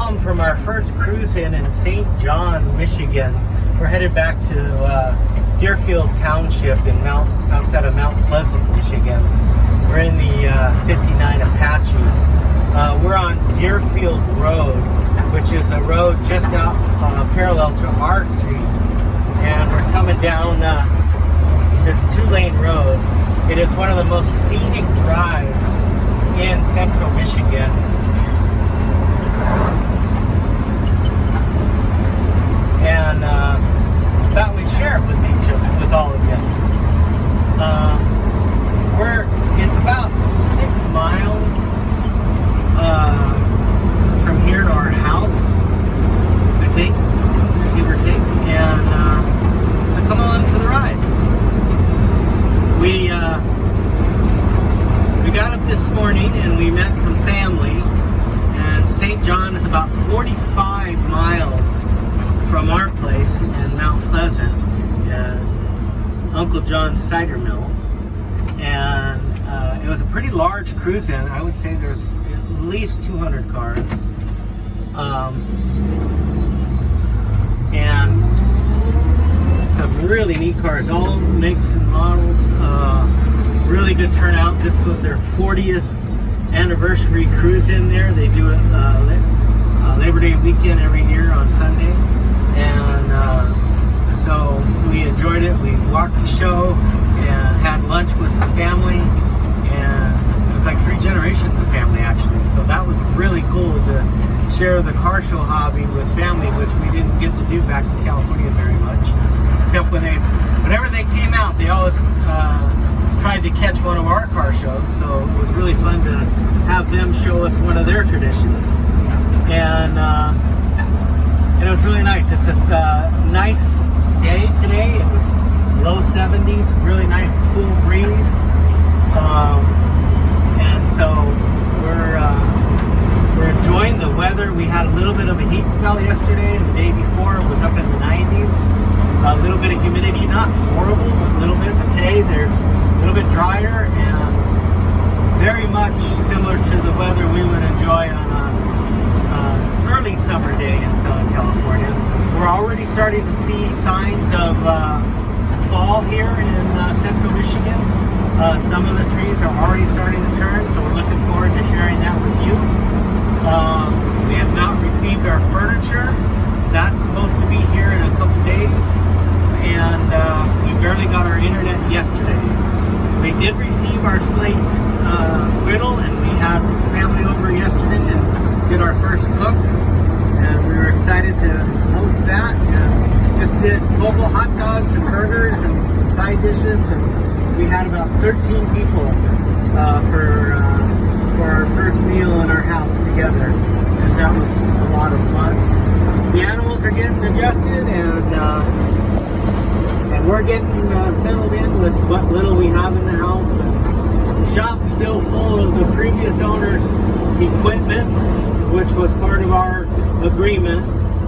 home from our first cruise in St. John, Michigan. We're headed back to Deerfield Township outside of Mount Pleasant, Michigan. We're in the 59 Apache. We're on Deerfield Road, which is a road just out parallel to our street. And we're coming down this 2-lane road. It is one of the most scenic drives in central Michigan. And thought we'd share it with all of you. It's about 6 miles from here to our house, I think, give or take. And so come along for the ride. We got up this morning and we met some family, and St. John is about 45 miles from our place in Mount Pleasant, Uncle John's Cider Mill. And it was a pretty large cruise-in. I would say there's at least 200 cars. And some really neat cars, all makes and models. Really good turnout. This was their 40th anniversary cruise in there. They do it Labor Day weekend every year on Sunday. And so we enjoyed it. We walked the show and had lunch with the family. And it was like 3 generations of family, actually. So that was really cool to share the car show hobby with family, which we didn't get to do back in California very much. Except whenever they came out, they always tried to catch one of our car shows. So it was really fun to have them show us one of their traditions. And it was really nice. It's a nice day today. It was low 70s, really nice cool breeze. And so we're enjoying the weather. We had a little bit of a heat spell yesterday, and the day before it was up in the 90s. A little bit of humidity, not horrible, but a little bit. But today there's a little bit drier and very much similar to the weather we would enjoy on an early summer day in Southern California. We're already starting to see signs of fall here in central Michigan. Some of the trees are already starting to turn, so we're looking forward to sharing that with you. We have not received our furniture. That's supposed to be here in a couple days, and we barely got our internet yesterday. We did receive our slate griddle, and we had family over yesterday and did our first cook, and we were excited to host that, and just did local hot dogs and burgers and some side dishes, and we had about 13 people for our first meal in our house together, and that was a lot of fun. The animals are getting adjusted, and we're getting settled in with what little we have in the house. And the shop's still full of the previous owner's equipment, which was part of our agreement.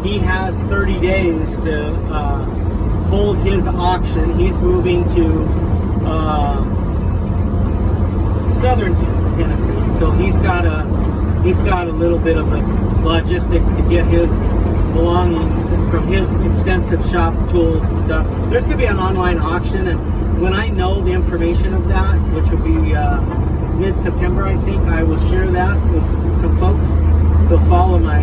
He has 30 days to hold his auction. He's moving to southern Tennessee, so he's got a little bit of the logistics to get his belongings from his extensive shop tools and stuff. There's going to be an online auction, and when I know the information of that, which will be mid-September, I think, I will share that with some folks. So follow my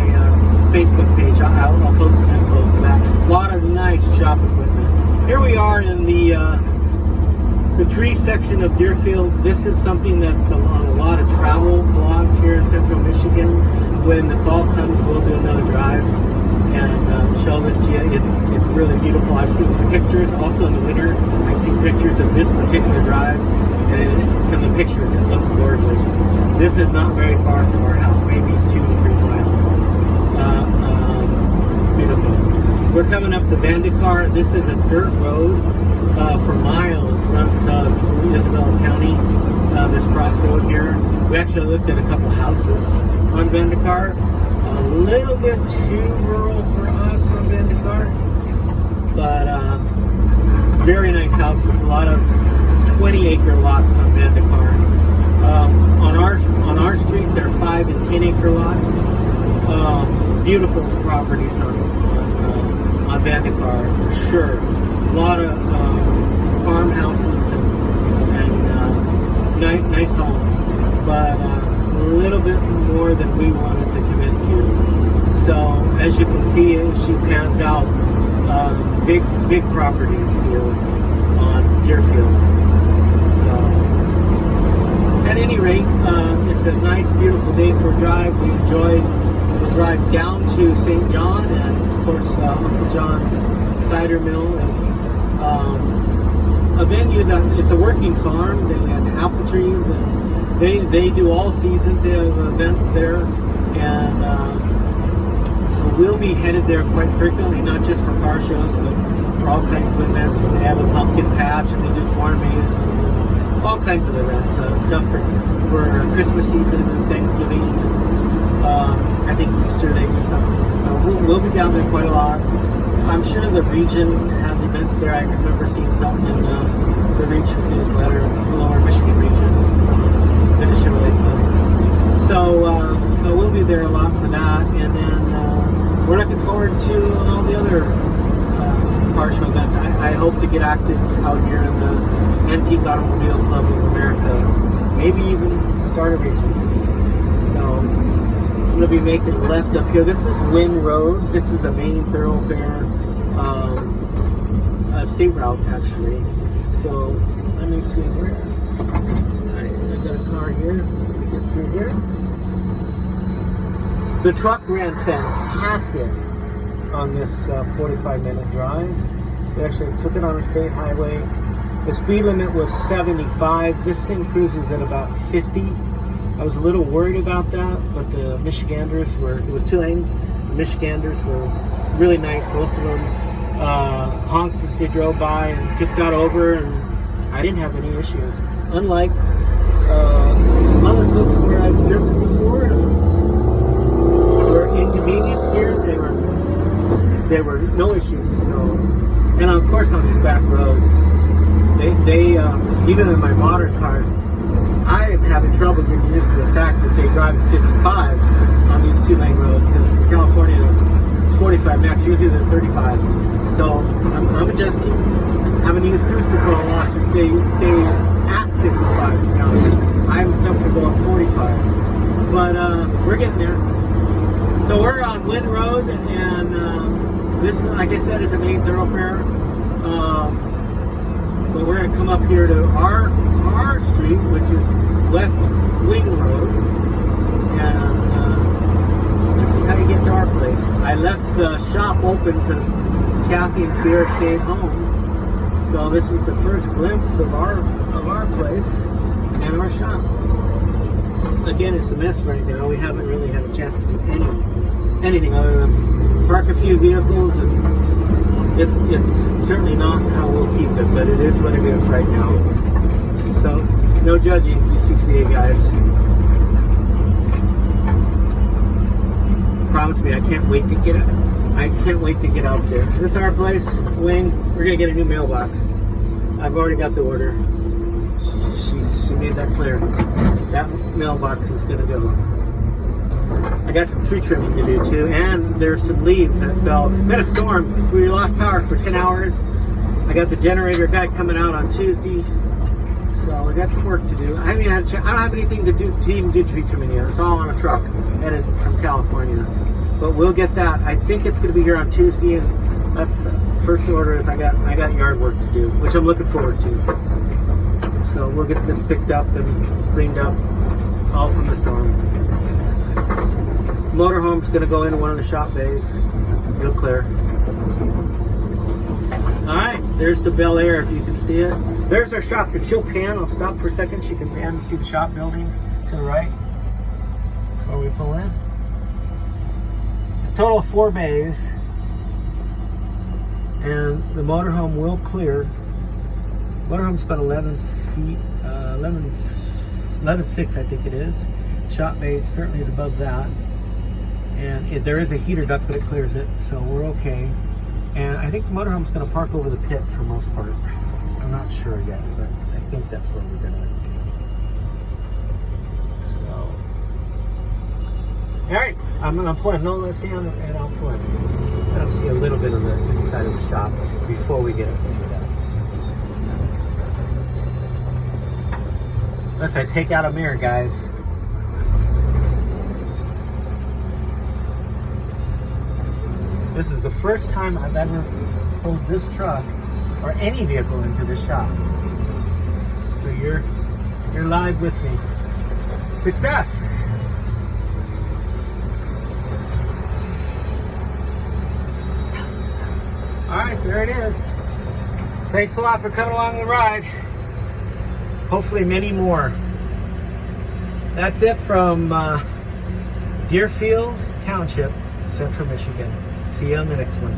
Facebook page. I'll post some info for that. A lot of nice shop equipment. Here we are in the tree section of Deerfield. This is something that's on a lot of travel blogs here in central Michigan. When the fall comes, we'll do another drive and show this to you. It's really beautiful. I've seen pictures also in the winter. I've seen pictures of this particular drive, and from the pictures it looks gorgeous. This is not very far from our house, maybe 2 to 3 miles. Beautiful. We're coming up the Vandekar. This is a dirt road for miles. Runs through Isabella County. This crossroad here. We actually looked at a couple houses on Vandekar. A little bit too rural for us on Vandekar, but very nice houses. A lot of 20-acre lots on Vandekar. On our street, there are 5 and 10 acre lots. beautiful properties on Vandecar for sure. A lot of farmhouses and nice homes, but a little bit more than we wanted to commit to. So as you can see, if she pans out, big properties here on Deerfield. So at any rate, it's a nice, beautiful day for a drive. We enjoyed the drive down to St. John, and of course, Uncle John's Cider Mill is a venue that it's a working farm. They have apple trees, and they do all seasons. They have events there, and so we'll be headed there quite frequently, not just for car shows, but for all kinds of events. They have a pumpkin patch, and they do corn mazes, and all kinds of events, stuff for Christmas season and Thanksgiving. I think Easter they do something. So we'll be down there quite a lot. I'm sure the region has events there. I remember seeing something in the region's newsletter, the Lower Michigan region, the Chevrolet Apache. So we'll be there a lot for that, and then we're looking forward to all the other car show events. I hope to get active out here in the Antique Automobile Club of America, maybe even start a region. So we'll be making a left up here. This is Wynn Road. This is a main thoroughfare, a state route actually. So let me see here. I got a car here. Let me get through here. The truck ran fantastic on this 45-minute drive. We actually took it on a state highway. The speed limit was 75. This thing cruises at about 50. I was a little worried about that, but the Michiganders it was 2-lane. The Michiganders were really nice. Most of them honked as they drove by and just got over, and I didn't have any issues. Unlike some other folks where I've driven before, were inconvenienced here. There were no issues. So, and of course on these back roads, they even in my modern cars, I am having trouble getting used to the fact that they drive at 55 on these 2-lane roads, because in California it's 45 max, usually they're 35. So I'm adjusting, having to use cruise control a lot to stay at 55. You know, I'm comfortable at 45, but we're getting there. So we're on Wynn Road, and this, like I said, is a main thoroughfare. But we're going to come up here to our street, which is West Wing Road, and this is how you get to our place. I left the shop open because Kathy and Sierra stayed home, so this is the first glimpse of our place and our shop. Again, it's a mess right now. We haven't really had a chance to do anything other than park a few vehicles, and it's certainly not how we'll keep it, but it is what it is right now. So no judging, BCCA guys. Promise me, I can't wait to get out there. This is our place, Wing. We're gonna get a new mailbox. I've already got the order. She made that clear. That mailbox is gonna go. I got some tree trimming to do too, and there's some leaves that fell. We had a storm. We lost power for 10 hours. I got the generator guy coming out on Tuesday, so I got some work to do. I haven't had a chance. I don't have anything to even do tree trimming yet. It's all on a truck headed from California, but we'll get that. I think it's going to be here on Tuesday, and that's first order. Is I got yard work to do, which I'm looking forward to. So we'll get this picked up and cleaned up, all from the storm. Motorhome's going to go into one of the shop bays. It'll clear. Alright, there's the Bel Air if you can see it. There's our shop. If she'll pan, I'll stop for a second. She can pan and see the shop buildings to the right before we pull in. It's a total of 4 bays. And the motorhome will clear. Motorhome's about 11 feet, 11.6 I think it is. Shop bay certainly is above that. And there is a heater duct, but it clears it, so we're okay. And I think the motorhome's going to park over the pit for most part. I'm not sure yet, but I think that's where we're going to All right, I'm gonna pull in. No, let's stay on and I'll pull in. I'll see a little bit of the inside of the shop before we get into that. Unless I take out a mirror, guys. This is the first time I've ever pulled this truck or any vehicle into this shop. So you're live with me. Success! Alright, there it is. Thanks a lot for coming along the ride. Hopefully many more. That's it from Deerfield Township, Central Michigan. See you on the next one.